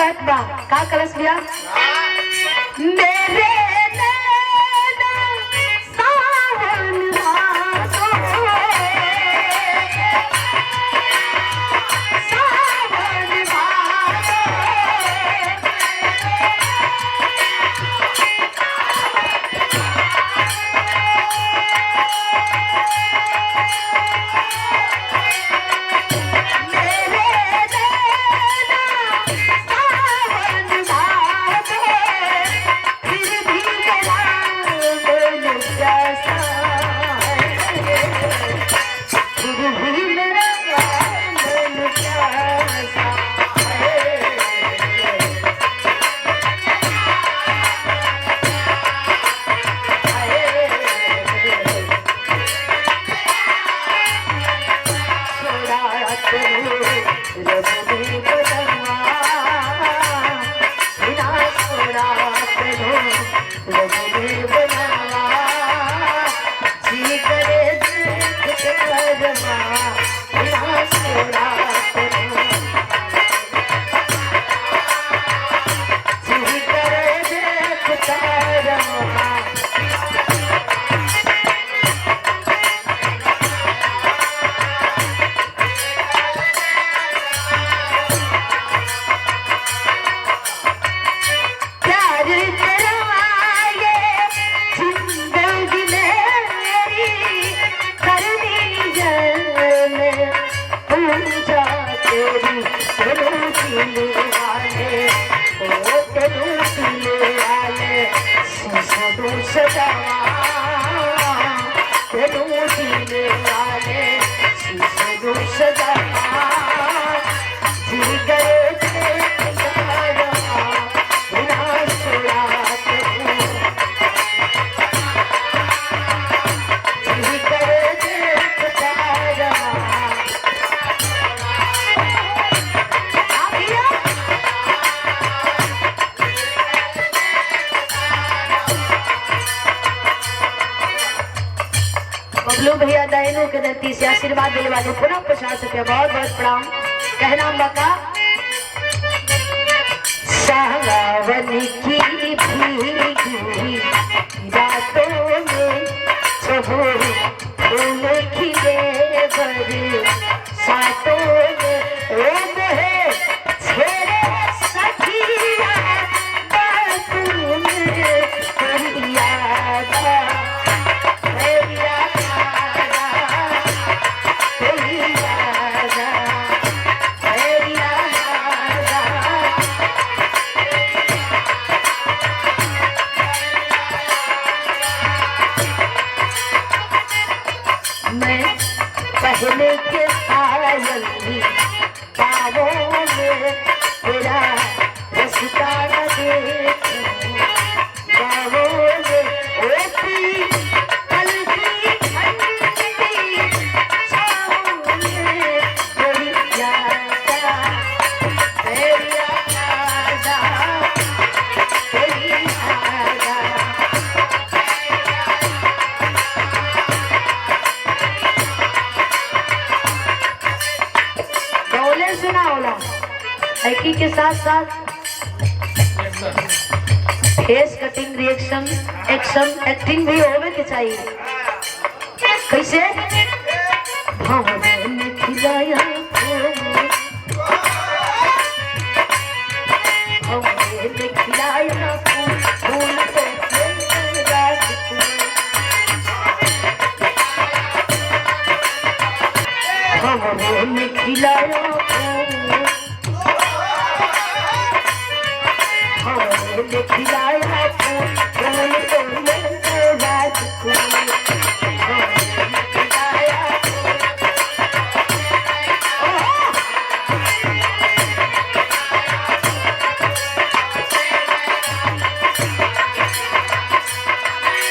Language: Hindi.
कहत बा का कलश बिया मेरे नैना सावन भादो सावन भादो बबलू भैया दहनों के दत्ती से आशीर्वाद दिले वाले पुनः प्रसाद सके बहुत बहुत प्रणाम कहना बका सावन की भीगी रातों में फूल खिले बरसातों में ओ मोहे छेड़े सखिया बातों में करिया पहले के पायल पावों में तेरा रसता न देखूं गावों में ओपी पलकी ठंडी छाँव में कोई जाता तेरी आजा तेरी आजा सुना होला एकी के साथ साथ face cutting reaction action acting भी होवे के चाहिए कैसे हमने खिलाया हमने खिलाया फूल हमने खिलाया हमने खिलाया फूल